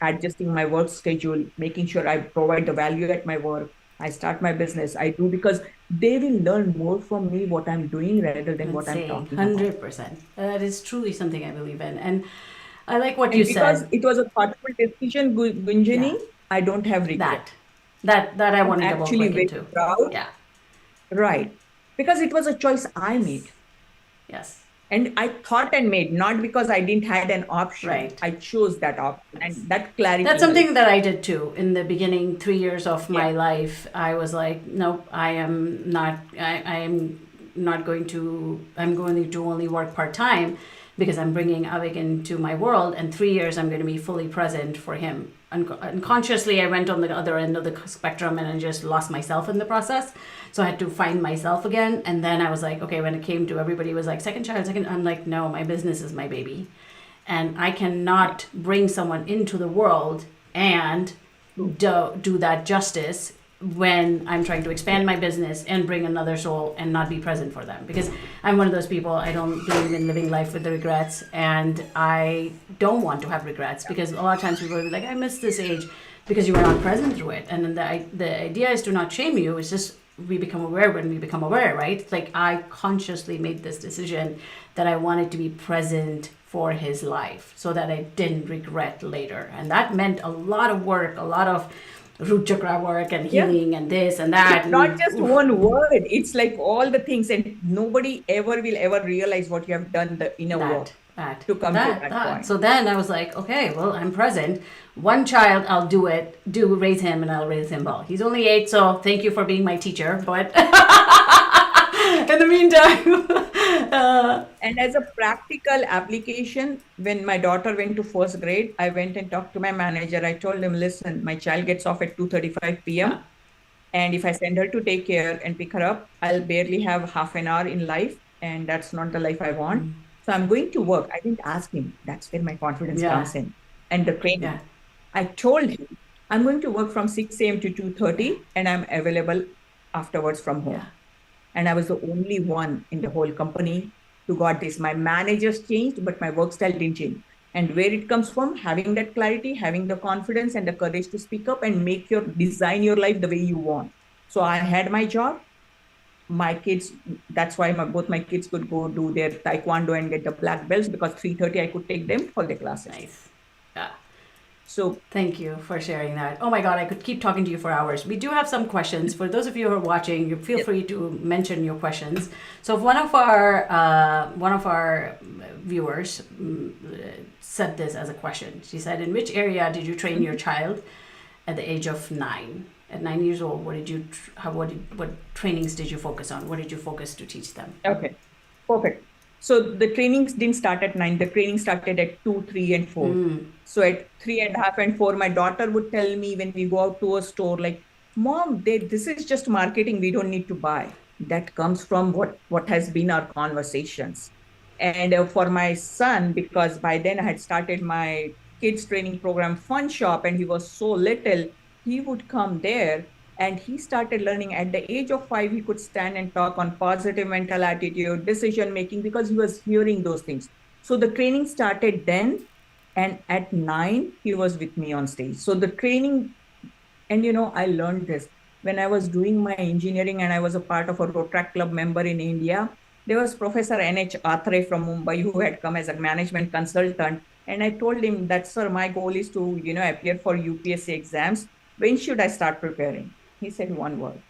adjusting my work schedule, making sure I provide the value at my work. I start my business. I do, because they will learn more from me what I'm doing rather than what I'm talking 100%. about. That is truly something I believe in. And I like what you said. Because it was a thoughtful decision, Gunjani, I don't have regret. That I want to double click into. Proud. Yeah. Right. Because it was a choice I made. Yes. And I thought and made, not because I didn't have an option. Right. I chose that option, and that clarity. That's something that I did too. In the beginning 3 years of my life, I was like, nope, I'm going to only work part-time, because I'm bringing Avik into my world, and 3 years I'm going to be fully present for him. Unconsciously, I went on the other end of the spectrum and I just lost myself in the process. So I had to find myself again. And then I was like, okay, when it came to everybody was like, second child, second, I'm like, no, my business is my baby. And I cannot bring someone into the world and do that justice when I'm trying to expand my business and bring another soul and not be present for them. Because I'm one of those people, I don't believe in living life with the regrets, and I don't want to have regrets, because a lot of times people will be like, I miss this age because you were not present through it. And then the idea is to not shame you. It's just we become aware when we become aware, right? It's like I consciously made this decision that I wanted to be present for his life so that I didn't regret later. And that meant a lot of work, a lot of root chakra work and healing and this and that. It's not just one word. It's like all the things, and nobody ever will ever realize what you have done the inner work to come to that point. So then I was like, okay, well, I'm present. One child, I'll raise him, and I'll raise him well. He's only 8, so thank you for being my teacher. But in the meantime, and as a practical application, when my daughter went to first grade, I went and talked to my manager. I told him, listen, my child gets off at 2:35 p.m. And if I send her to take care and pick her up, I'll barely have half an hour in life. And that's not the life I want. So I'm going to work. I didn't ask him. That's where my confidence comes in. And the training. I told him, I'm going to work from 6 a.m. to 2:30, and I'm available afterwards from home. And I was the only one in the whole company who got this. My managers changed, but my work style didn't change. And where it comes from, having that clarity, having the confidence and the courage to speak up and design your life the way you want. So I had my job. My kids, that's why both my kids could go do their taekwondo and get the black belts, because 3:30 I could take them for their classes. Nice. Yeah. So thank you for sharing that. Oh my God, I could keep talking to you for hours. We do have some questions. For those of you who are watching, you feel free to mention your questions. So if one of our viewers said this as a question. She said, in which area did you train your child at the age of 9? At 9 years old, what trainings did you focus on? What did you focus to teach them? Okay, perfect. So the trainings didn't start at 9. The training started at 2, 3, and 4. So at 3.5 and 4, my daughter would tell me when we go out to a store, like, Mom, this is just marketing. We don't need to buy. That comes from what has been our conversations. And for my son, because by then I had started my kids training program, Funshop, and he was so little, he would come there. And he started learning at the age of 5, he could stand and talk on positive mental attitude, decision making, because he was hearing those things. So the training started then. And at 9, he was with me on stage. So the training, and I learned this when I was doing my engineering, and I was a part of a Rotaract Club member in India. There was Professor N.H. Athre from Mumbai who had come as a management consultant. And I told him that, sir, my goal is to, appear for UPSC exams. When should I start preparing? He said one word: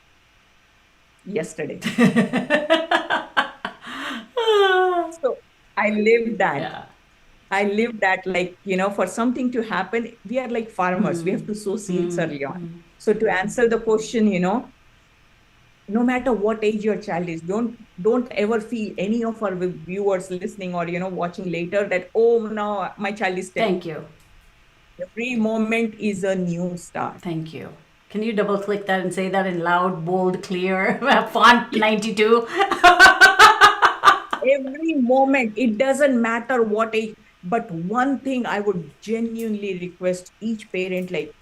yesterday. So I lived that. Yeah. I lived that, like, for something to happen, we are like farmers. We have to sow seeds early on. So to answer the question, no matter what age your child is, don't ever feel, any of our viewers listening or, watching later, that, oh, no, my child is 10. Thank you. Every moment is a new start. Thank you. Can you double click that and say that in loud, bold, clear, font 92? Every moment, it doesn't matter what age. But one thing I would genuinely request each parent, like,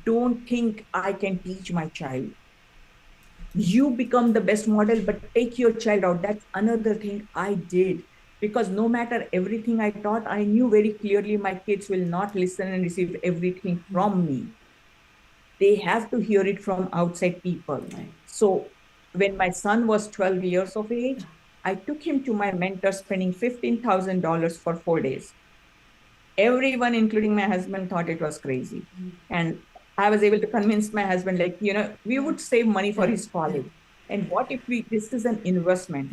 don't think I can teach my child. You become the best model, but take your child out. That's another thing I did. Because no matter everything I taught, I knew very clearly my kids will not listen and receive everything from me. They have to hear it from outside people. Right. So when my son was 12 years of age, I took him to my mentor, spending $15,000 for 4 days. Everyone, including my husband, thought it was crazy. And I was able to convince my husband, like, we would save money for his college. And what if this is an investment?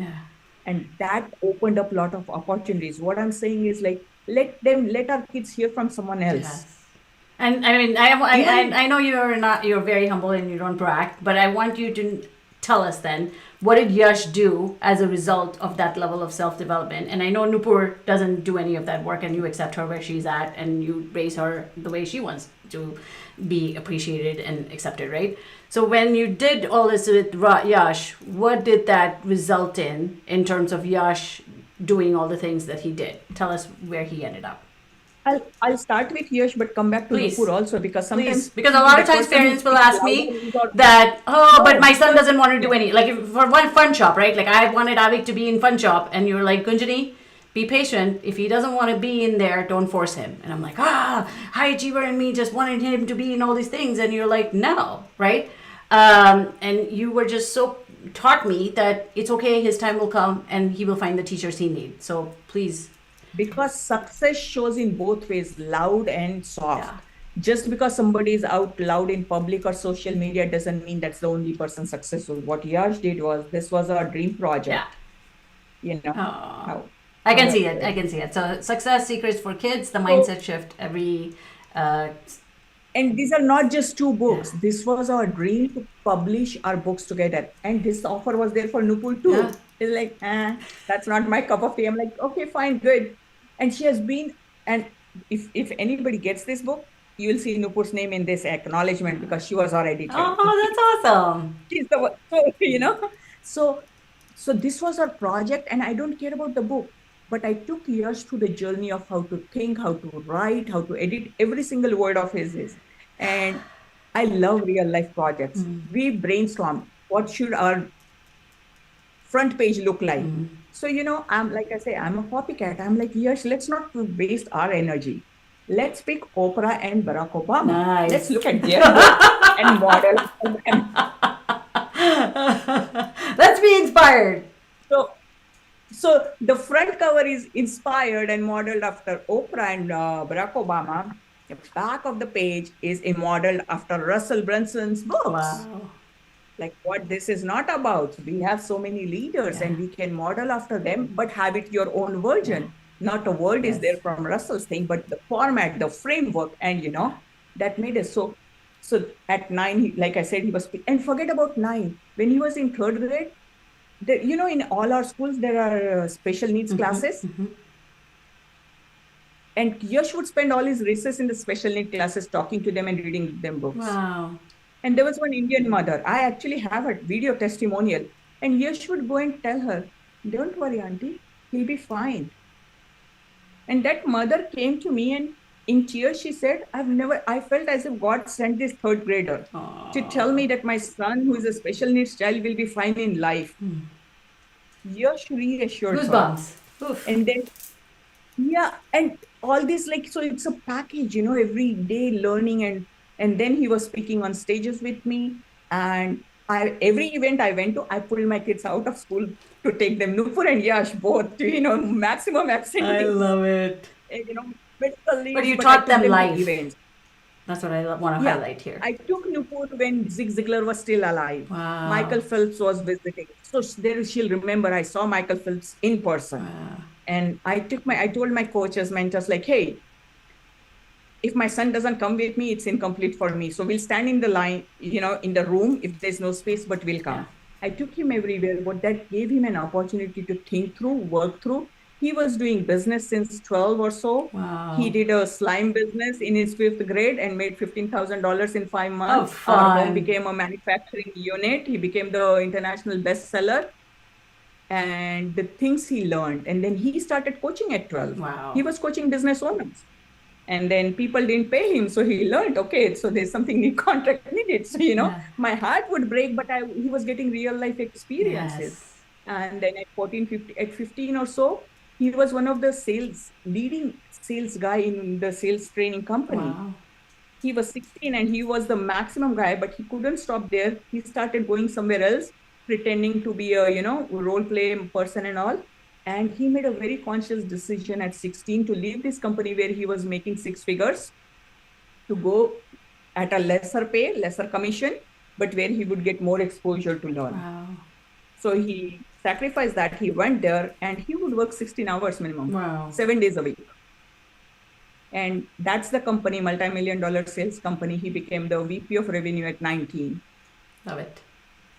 And that opened up a lot of opportunities. What I'm saying is, like, let our kids hear from someone else. Yes. And I mean, I know you're very humble and you don't brag, but I want you to tell us then, what did Yash do as a result of that level of self-development? And I know Nupur doesn't do any of that work, and you accept her where she's at and you raise her the way she wants to be appreciated and accepted, right? So when you did all this with Yash, what did that result in terms of Yash doing all the things that he did? Tell us where he ended up. I'll start with Yash, but come back to Please. Nupur also, because sometimes Because a lot of times parents will ask me that, but my son doesn't want to do any, like for one Funshop, right? Like I wanted Avik to be in Funshop, and you're like, Gunjani, be patient. If he doesn't want to be in there, don't force him. And I'm like, high achiever and me just wanted him to be in all these things, and you're like, no, right? And you were just so taught me that it's okay, his time will come, and he will find the teachers he needs. So please. Because success shows in both ways, loud and soft. Yeah. Just because somebody is out loud in public or social media doesn't mean that's the only person successful. What Yash did was, this was our dream project. Yeah. You know. I can see it. I can see it. So success secrets for kids, the mindset shift, every. And these are not just 2 books. Yeah. This was our dream to publish our books together. And this offer was there for Nupur too. Yeah. It's like, that's not my cup of tea. I'm like, okay, fine, good. And she has been, and if anybody gets this book, you will see Nupur's name in this acknowledgement, because she was our editor. Oh, that's awesome. She's the one, so, so this was our project, and I don't care about the book, but I took Yash through the journey of how to think, how to write, how to edit every single word of his. And I love real life projects. We brainstorm, what should our front page look like? So, I'm like I say, I'm a copycat. I'm like, Yash, let's not waste our energy. Let's pick Oprah and Barack Obama. Nice. Let's look at their work and model them. Let's be inspired. So the front cover is inspired and modeled after Oprah and Barack Obama. The back of the page is modeled after Russell Brunson's books. Wow. Like what this is not about. We have so many leaders and we can model after them, but have it your own version. Not a word is there from Russell's thing, but the format, the framework, and that made us so at 9, like I said, he was, and forget about 9. When he was in 3rd grade, in all our schools, there are special needs classes. And Yash would spend all his recess in the special need classes, talking to them and reading them books. Wow. And there was one Indian mother. I actually have a video testimonial. And Yash would go and tell her, don't worry, auntie, he'll be fine. And that mother came to me and in tears, she said, I felt as if God sent this 3rd grader to tell me that my son, who is a special needs child, will be fine in life. Yash reassured her. Goosebumps. Oof. And then, and all this, so it's a package, every day learning. And then he was speaking on stages with me. And every event I went to, I pulled my kids out of school to take them, Nupur and Yash, both, to, maximum activities. I love it. But you taught them life. Events. That's what I want to highlight here. I took Nupur when Zig Ziglar was still alive. Wow. Michael Phelps was visiting. So there she'll remember I saw Michael Phelps in person. Wow. And I told my coaches, mentors, like, hey, if my son doesn't come with me, it's incomplete for me. So we'll stand in the line, in the room if there's no space, but we'll come. I took him everywhere, but that gave him an opportunity to think through, work through. He was doing business since 12 or so. Wow. He did a slime business in his 5th grade and made $15,000 in 5 months. Oh, Our home became a manufacturing unit. He became the international bestseller. And the things he learned. And then he started coaching at 12. Wow. He was coaching business owners. And then people didn't pay him. So he learned, okay, so there's something new contract needed. So, my heart would break, but he was getting real life experiences. Yes. And then at 15 or so, he was one of the leading sales guy in the sales training company. Wow. He was 16 and he was the maximum guy, but he couldn't stop there. He started going somewhere else, pretending to be a, role play person and all. And he made a very conscious decision at 16 to leave this company where he was making 6 figures to go at a lesser pay, lesser commission, but where he would get more exposure to learn. Wow. So he sacrificed that. He went there and he would work 16 hours minimum, wow. 7 days a week. And that's the company, multi-million-dollar sales company. He became the VP of revenue at 19. Love it.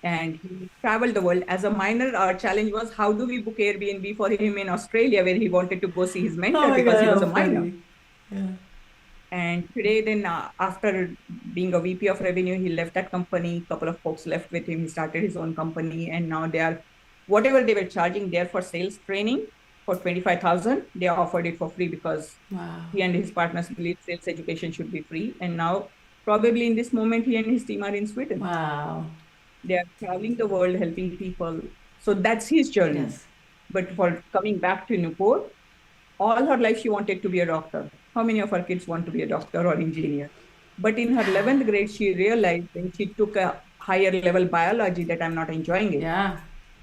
and he traveled the world. As a minor, our challenge was how do we book Airbnb for him in Australia, where he wanted to go see his Oh mentor my because God, he was how a minor. funny. Yeah. And today, then after being a VP of revenue, he left that company. A couple of folks left with him. He started his own company, and now they are whatever they were charging there for sales training for 25,000. They offered it for free because Wow. he and his partners believe sales education should be free. And now, probably in this moment, he and his team are in Sweden. Wow. They are traveling the world, helping people. So that's his journey. Yes. But for coming back to Nupur, all her life she wanted to be a doctor. How many of her kids want to be a doctor or engineer? But in her 11th grade, she realized when she took a higher level biology that I'm not enjoying it. Yeah.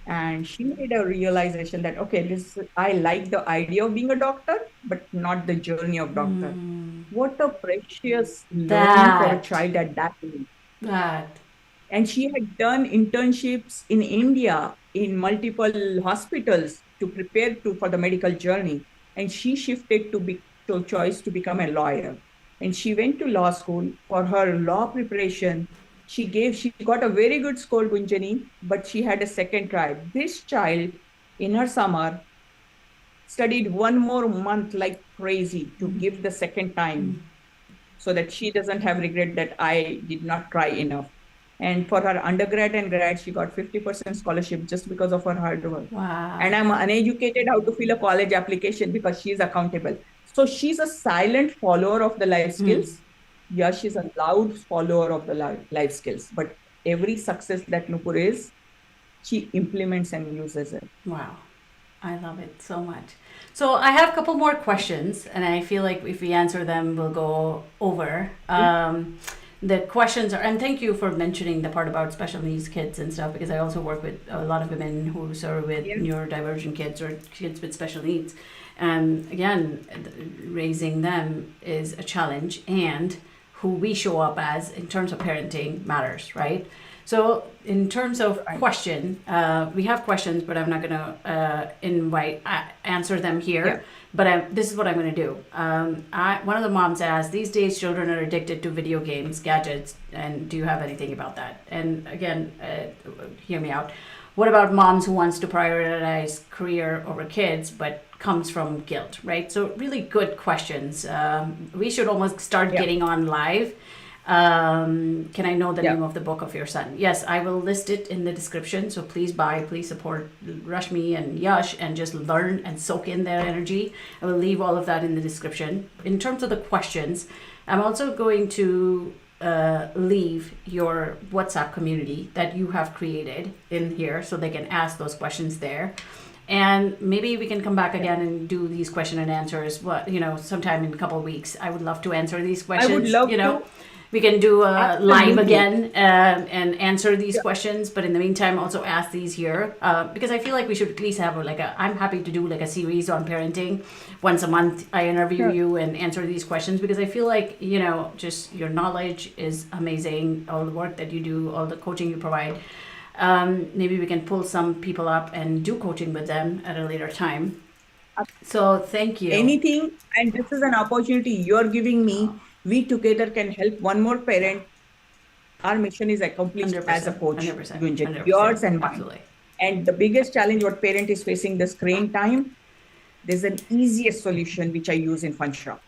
And she made a realization that, okay, this I like the idea of being a doctor, but not the journey of doctor. What a precious learning for a That. child at that age. That. And she had done internships in India in multiple hospitals to prepare for the medical journey. And she shifted to choice to become a lawyer. And she went to law school for her law preparation. She got a very good score, Gunjani, but she had a second try. This child in her summer studied one more month like crazy to give the second time so that she doesn't have regret that I did not try enough. And for her undergrad and grad, she got 50% scholarship just because of her hard work. Wow. And I'm uneducated how to fill a college application because she's accountable. So she's a silent follower of the life skills. Yeah, she's a loud follower of the life skills. But every success that Nupur is, she implements and uses it. Wow. I love it so much. So I have a couple more questions, and I feel like if we answer them, we'll go over. The questions are, and thank you for mentioning the part about special needs kids and stuff, because I also work with a lot of women who serve with neurodivergent kids or kids with special needs. And again, raising them is a challenge, and who we show up as in terms of parenting matters, right? So in terms of question, we have questions, but I'm not going to answer them here. Yeah. But this is what I'm going to do. One of the moms asked, these days children are addicted to video games, gadgets, and do you have anything about that? And again, hear me out. What about moms who wants to prioritize career over kids, but comes from guilt, right? So really good questions. We should almost start getting on live. Can I know the name of the book of your son? Yes, I will list it in the description. So please support Rashmi and Yash and just learn and soak in their energy. I will leave all of that in the description. In terms of the questions, I'm also going to leave your WhatsApp community that you have created in here so they can ask those questions there. And maybe we can come back again and do these question and answers, sometime in a couple of weeks. I would love to answer these questions. I would love to. We can do a live again and answer these questions. But in the meantime, also ask these here because I feel like we should at least have I'm happy to do like a series on parenting. Once a month, I interview you and answer these questions because I feel like, just your knowledge is amazing. All the work that you do, all the coaching you provide. Maybe we can pull some people up and do coaching with them at a later time. So thank you. Anything. And this is an opportunity you're giving me. We together can help one more parent. Our mission is accomplished as a coach. 100%, yours and mine. Absolutely. And the biggest challenge what parent is facing, the screen time, there's an easiest solution which I use in Funshop.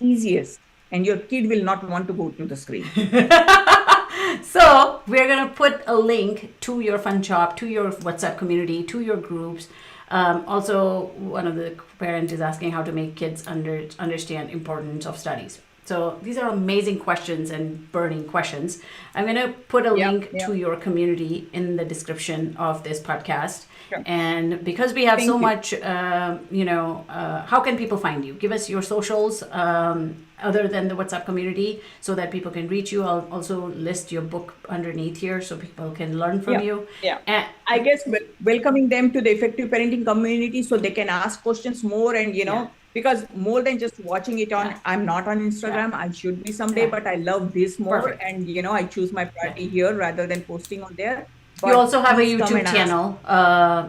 Easiest. And your kid will not want to go to the screen. So we're going to put a link to your Funshop, to your WhatsApp community, to your groups. Also, one of the parents is asking how to make kids understand importance of studies. So these are amazing questions and burning questions. I'm going to put a link to your community in the description of this podcast. Sure. And because we have much, how can people find you? Give us your socials other than the WhatsApp community so that people can reach you. I'll also list your book underneath here so people can learn from you. Yeah. And I guess welcoming them to the effective parenting community so they can ask questions more and, because more than just watching it on, I'm not on Instagram. I should be someday, but I love this more. Perfect. And, I choose my priority here rather than posting on there. But you also have a YouTube channel.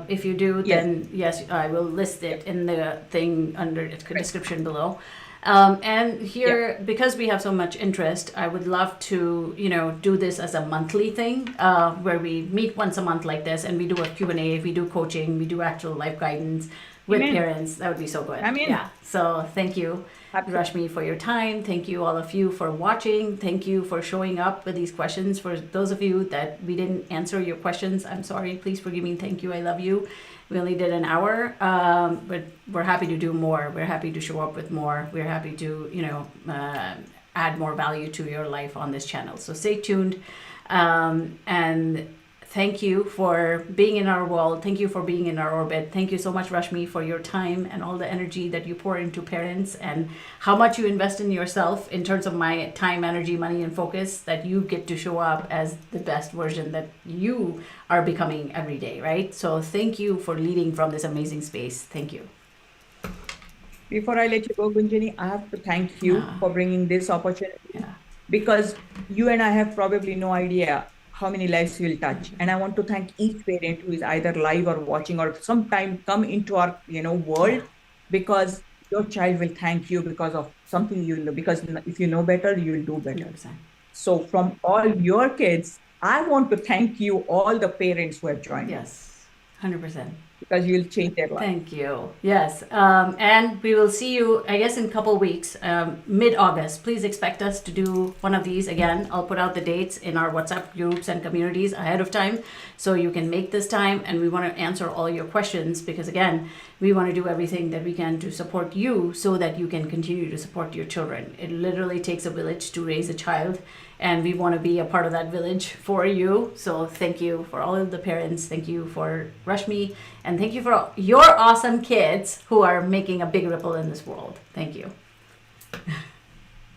If you do, then yes, I will list it in the thing under the description below. And here, because we have so much interest, I would love to, do this as a monthly thing, where we meet once a month like this, and we do a Q&A, we do coaching, we do actual life guidance with Amen. parents. That would be so good. I'm in. Yeah. So thank you, Absolutely. Rashmi, for your time. Thank you, all of you, for watching. Thank you for showing up with these questions. For those of you that we didn't answer your questions, I'm sorry. Please forgive me. Thank you. I love you. We only did an hour, but we're happy to do more. We're happy to show up with more. We're happy to, add more value to your life on this channel. So stay tuned. And thank you for being in our world. Thank you for being in our orbit. Thank you so much, Rashmi, for your time and all the energy that you pour into parents and how much you invest in yourself in terms of my time, energy, money, and focus, that you get to show up as the best version that you are becoming every day, right? So thank you for leading from this amazing space. Thank you. Before I let you go, Gunjani, I have to thank you for bringing this opportunity, Yeah. because you and I have probably no idea how many lives we will touch. And I want to thank each parent who is either live or watching or sometime come into our world, because your child will thank you because of something you know. Because if you know better, you will do better. 100%. So from all your kids, I want to thank you, all the parents who have joined, Yes, 100%. because you'll change their life. Thank you. Yes. And we will see you, I guess, in a couple weeks, mid-August. Please expect us to do one of these again. I'll put out the dates in our WhatsApp groups and communities ahead of time, so you can make this time. And we want to answer all your questions, because, again, we want to do everything that we can to support you so that you can continue to support your children. It literally takes a village to raise a child, and we want to be a part of that village for you. So thank you for all of the parents. Thank you for Rashmi, and thank you for your awesome kids who are making a big ripple in this world. Thank you.